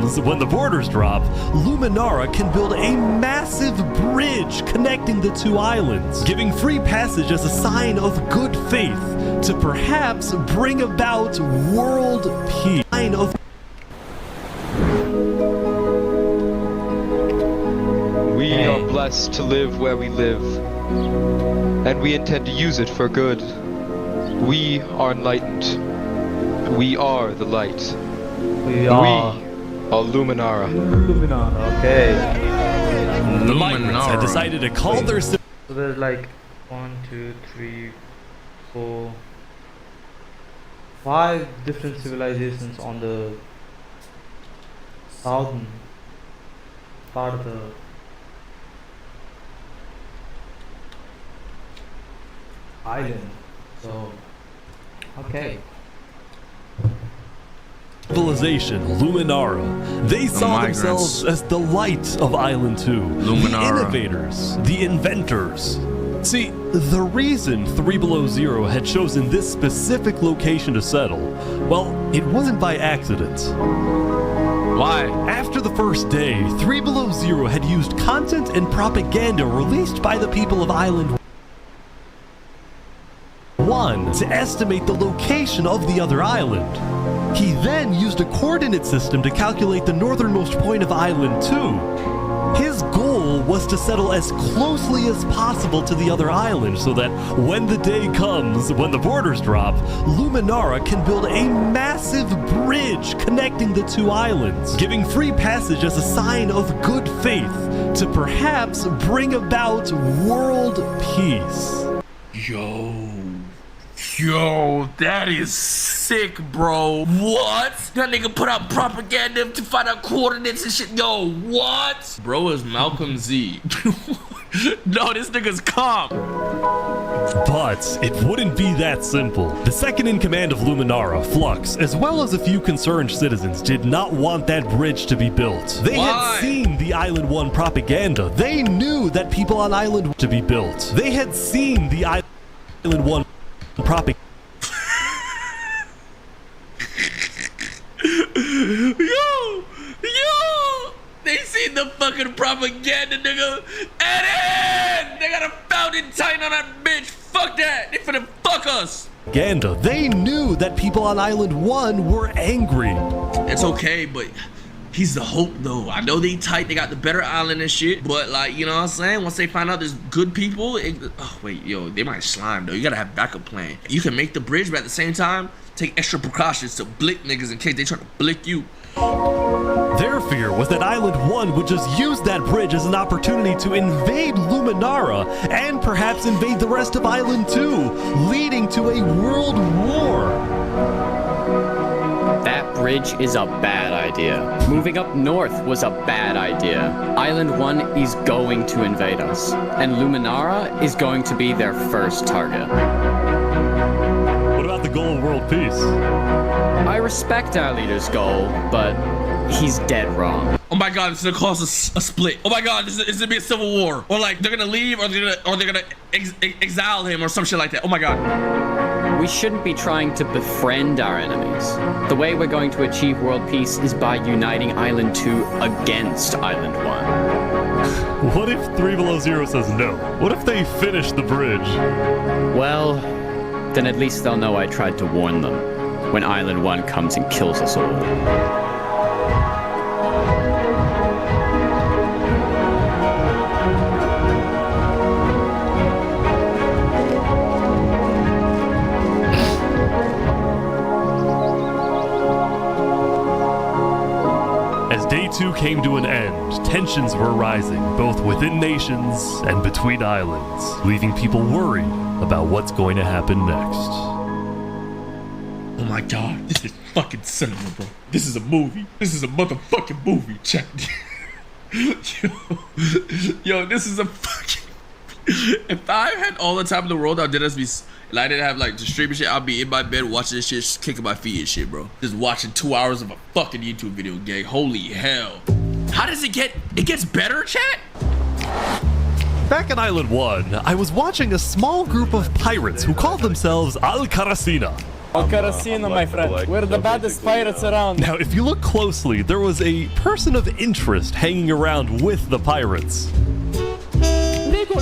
comes, when the borders drop, Luminara can build a massive bridge connecting the two islands, giving free passage as a sign of good faith to perhaps bring about world peace. We are blessed to live where we live, and we intend to use it for good. We are enlightened. We are the light. We are Luminara. Luminara, okay. The migrants had decided to call their... So there's like 1, 2, 3, 4, 5 different civilizations on the southern part of the island. So, okay. Civilization, Luminara. They saw themselves as the light of Island 2. The innovators, the inventors. See, the reason 3 Below Zero had chosen this specific location to settle, well, it wasn't by accident. Why? After the first day, 3 Below Zero had used content and propaganda released by the people of Island 1 to estimate the location of the other island. He then used a coordinate system to calculate the northernmost point of Island 2. His goal was to settle as closely as possible to the other island so that when the day comes, when the borders drop, Luminara can build a massive bridge connecting the two islands, giving free passage as a sign of good faith to perhaps bring about world peace. Yo, that is sick, bro. What? That nigga put out propaganda to find out coordinates and shit. Yo, what? Bro is Malcolm Z. No, this nigga's calm. But it wouldn't be that simple. The second in command of Luminara, Flux, as well as a few concerned citizens, did not want that bridge to be built. They had seen the Island 1 propaganda. They knew that people on Island to be built. They had seen the Island 1 propaganda. Yo, they seen the fucking propaganda, nigga. And they got a fountain titan on that bitch. Fuck that. They finna fuck us. Propaganda. They knew that people on Island 1 were angry. It's okay, but he's the hope, though. I know they tight, they got the better island and shit, but like, you know what I'm saying? Once they find out there's good people, oh wait, yo, they might slime though. You gotta have backup plan. You can make the bridge, but at the same time, take extra precautions to blick niggas in case they try to blick you. Their fear was that Island 1 would just use that bridge as an opportunity to invade Luminara and perhaps invade the rest of Island 2, leading to a world war. That bridge is a bad idea. Moving up north was a bad idea. Island 1 is going to invade us, and Luminara is going to be their first target. What about the goal of world peace? I respect our leader's goal, but he's dead wrong. Oh my god, it's gonna cause a split. Oh my god, this is gonna be a civil war. Or like, they're gonna leave, or they're gonna exile him, or some shit like that. Oh my god. We shouldn't be trying to befriend our enemies. The way we're going to achieve world peace is by uniting Island 2 against Island 1. What if 3 Below Zero says no? What if they finish the bridge? Well, then at least they'll know I tried to warn them when Island 1 comes and kills us all. As Day 2 came to an end, tensions were rising, both within nations and between islands, leaving people worried about what's going to happen next. Oh my god, this is fucking cinema, bro. This is a movie. This is a motherfucking movie, chat. Yo, this is a fucking... If I had all the time in the world, I didn't have like to stream and shit, I'd be in my bed watching this shit, just kicking my feet and shit, bro. Just watching 2 hours of a fucking YouTube video, gang. Holy hell. How does it gets better, chat? Back in Island 1, I was watching a small group of pirates who called themselves Al Karasina. Carasino, my friend. We're the baddest pirates around. Now, if you look closely, there was a person of interest hanging around with the pirates.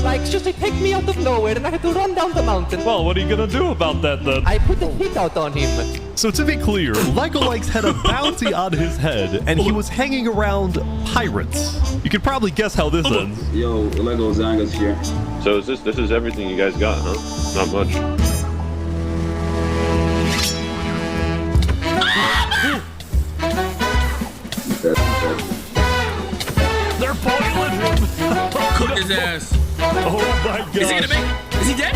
Like, just they picked me out of nowhere and I had to run down the mountain. Well, what are you gonna do about that then? I put a hit out on him. So to be clear, Legolikes had a bounty on his head, and he was hanging around pirates. You could probably guess how this ends. Yo, Lego Zanga's here. So is this is everything you guys got, huh? Not much. They're boiling him! Cooked his ass. Oh my god. Is he gonna make it? Is he dead?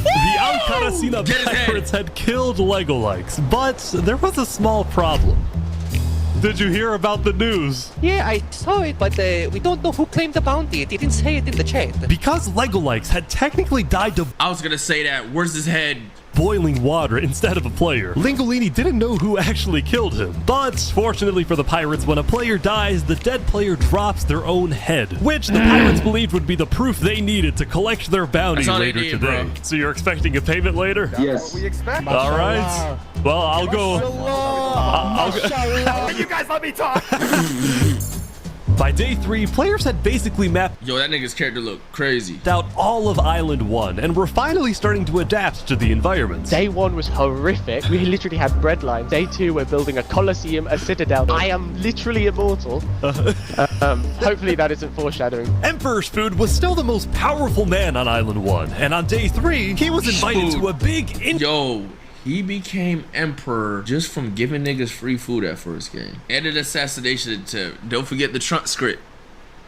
The Alcaracina Get his head. pirates had killed Legolikes, but there was a small problem. Did you hear about the news? Yeah, I saw it, but we don't know who claimed the bounty. It didn't say it in the chat. Because Legolikes had technically died to I was gonna say that. Where's his head? boiling water instead of a player, Lingolini didn't know who actually killed him. But fortunately for the pirates, when a player dies, the dead player drops their own head, which the pirates believed would be the proof they needed to collect their bounty That's all they later need, today. bro. So you're expecting a payment later? Yes. All right. Well, I'll go. You guys let me talk. By day 3, players had basically mapped Yo, that nigga's character look crazy. out all of Island 1 and were finally starting to adapt to the environment. Day 1 was horrific. We literally had bread lines. Day 2, we're building a coliseum, a citadel. I am literally immortal. Hopefully that isn't foreshadowing. Emperor's Food was still the most powerful man on Island 1, and on day 3, he was invited to a big Yo, he became emperor just from giving niggas free food at first game. Added assassination to don't forget the trunk script.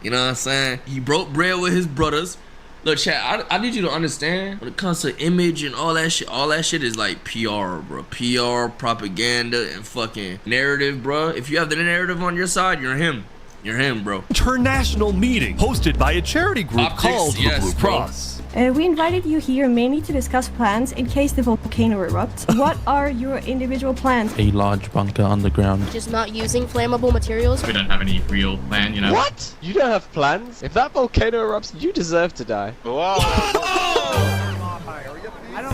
You know what I'm saying? He broke bread with his brothers. Look, chat, I need you to understand when it comes to image and all that shit is like PR, bro. PR, propaganda, and fucking narrative, bro. If you have the narrative on your side, you're him. You're him, bro. international meeting hosted by a charity group Optics, called yes, the Blue bro. Cross. We invited you here mainly to discuss plans in case the volcano erupts. What are your individual plans? A large bunker underground. Just not using flammable materials. We don't have any real plan, you know. What? You don't have plans? If that volcano erupts, you deserve to die.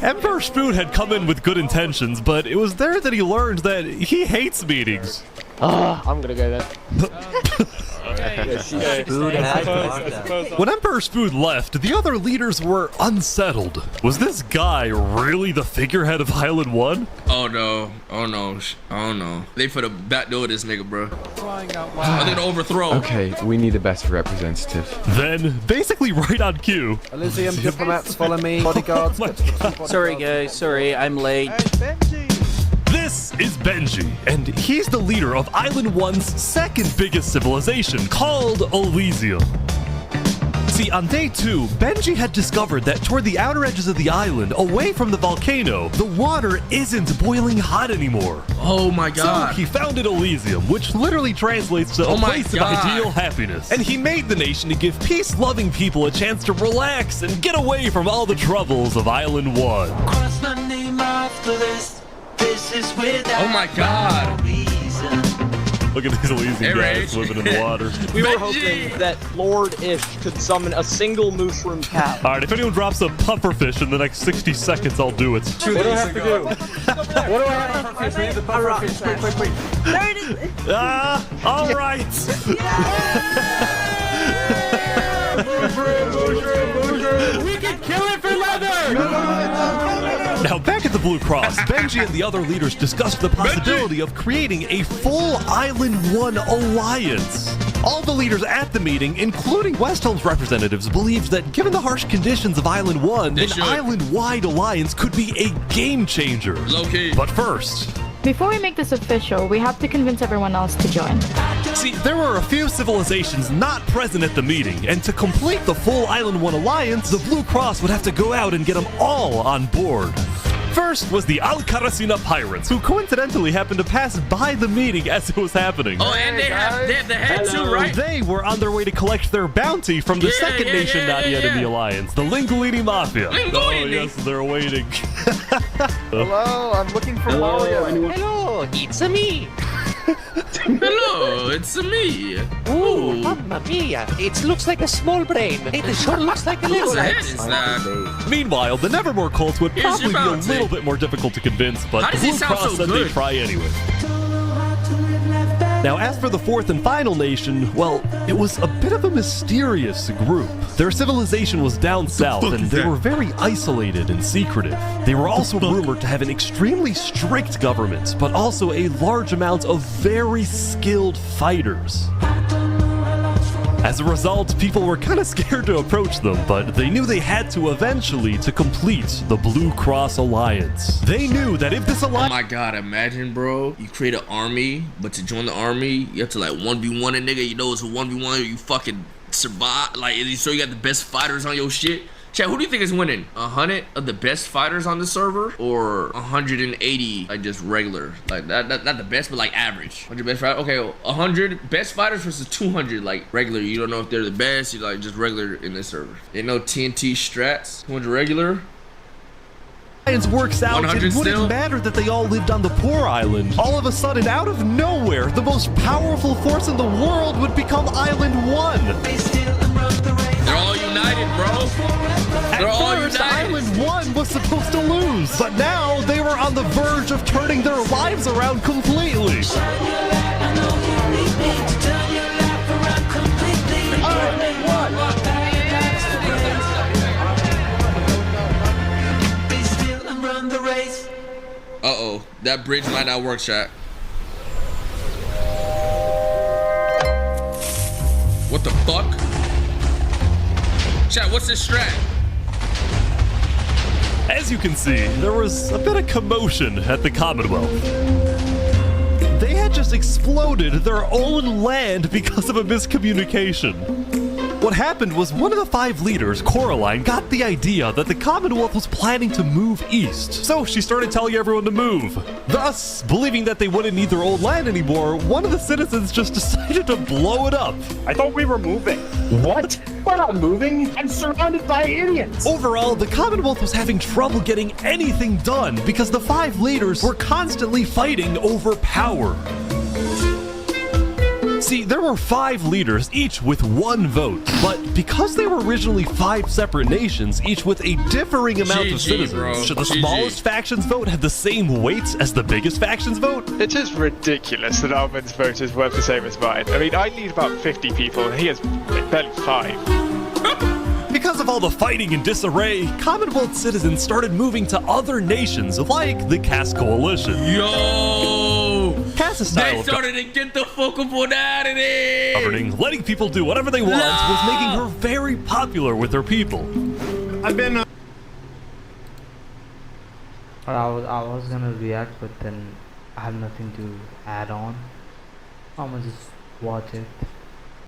Emperor Spoon had come in with good intentions, but it was there that he learned that he hates meetings. I'm gonna go then. When Emperor Spoon left, the other leaders were unsettled. Was this guy really the figurehead of Island 1? Oh no. Oh no. Oh no. They for the backdoor this nigga, bro. I think the overthrow. Okay, we need the best representative. Then, basically right on cue. Elysium diplomats, follow me. Bodyguards. Sorry guys, sorry, I'm late. This is Benji, and he's the leader of Island 1's second biggest civilization, called Elysium. See, on day 2, Benji had discovered that toward the outer edges of the island, away from the volcano, the water isn't boiling hot anymore. Oh my god. So he founded Elysium, which literally translates to a place of ideal happiness. And he made the nation to give peace-loving people a chance to relax and get away from all the troubles of Island 1. Cross my name after this. This is oh my god. Look at these Elysian guys living in the water. We were hoping that Lord Ish could summon a single mushroom cow. Alright, if anyone drops a pufferfish in the next 60 seconds, I'll do it. What do I have to do? What do I have to do? We need the pufferfish. Quick. There it is. Alright. We can kill it for leather! Now, back at the Blue Cross, Benji and the other leaders discussed the possibility of creating a full Island 1 alliance. All the leaders at the meeting, including Westhelm's representatives, believed that given the harsh conditions of Island 1, an island-wide alliance could be a game changer. Low-key. But first, Before we make this official, we have to convince everyone else to join. see, there were a few civilizations not present at the meeting, and to complete the full Island 1 alliance, the Blue Cross would have to go out and get them all on board. First was the Alcaracina pirates, who coincidentally happened to pass by the meeting as it was happening. Oh, and they have the head too, right? They were on their way to collect their bounty from the second nation not yet in the alliance, the Lingolini Mafia. Lingolini? Oh yes, they're waiting. Hello, I'm looking for Mario. Hello, it's me. Hello, it's me. Ooh, mamma mia! It looks like a small brain. It sure looks like a little Whose head head. is that? Meanwhile, the Nevermore cult would Here's probably your be a bounty. little bit more difficult to convince, but How the does he Blue sound Cross so said good? they'd try anyway. Now, as for the fourth and final nation, well, it was a bit of a mysterious group. Their civilization was down south, and they were very isolated and secretive. They were also rumored to have an extremely strict government, but also a large amount of very skilled fighters. As a result, people were kind of scared to approach them, but they knew they had to eventually to complete the Blue Cross Alliance. They knew that if this alliance— Oh my god, imagine, bro. You create an army, but to join the army, you have to like 1v1 a nigga. You know it's a 1v1, you fucking survive. Like, so you got the best fighters on your shit. Chat, who do you think is winning? 100 of the best fighters on the server, or 180 like just regular, like not the best, but like average? 100 best fighters. Okay, 100 best fighters versus 200 like regular. You don't know if they're the best. You like just regular in this server. You know TNT strats. 200 regular. Works out, it 100 wouldn't still? matter that they all lived on the poor island. All of a sudden, out of nowhere, the most powerful force in the world would become Island 1. They're all united, bro. They're all At first, united. Island 1 was supposed to lose, but now they were on the verge of turning their lives around completely. Uh-oh, that bridge might not work, chat. What the fuck? Chat, what's this strat? As you can see, there was a bit of commotion at the Commonwealth. They had just exploded their own land because of a miscommunication. What happened was one of the 5 leaders, Coraline, got the idea that the Commonwealth was planning to move east. So she started telling everyone to move. Thus, believing that they wouldn't need their old land anymore, one of the citizens just decided to blow it up. I thought we were moving. What? We're not moving. I'm surrounded by idiots. Overall, the Commonwealth was having trouble getting anything done because the 5 leaders were constantly fighting over power. See, there were 5 leaders, each with 1 vote, but because they were originally 5 separate nations, each with a differing amount of GG, citizens, bro. should the GG. smallest faction's vote have the same weight as the biggest faction's vote? It's just ridiculous that Alvin's vote is worth the same as mine. I mean, I need about 50 people, and he has barely 5. Because of all the fighting and disarray, Commonwealth citizens started moving to other nations like the Cass Coalition. Yo! Cass's They style of started to get the fuck up out of there! governing, letting people do whatever they want, was making her very popular with her people. I've been. I was gonna react, but then I have nothing to add on. I'm gonna just watch it.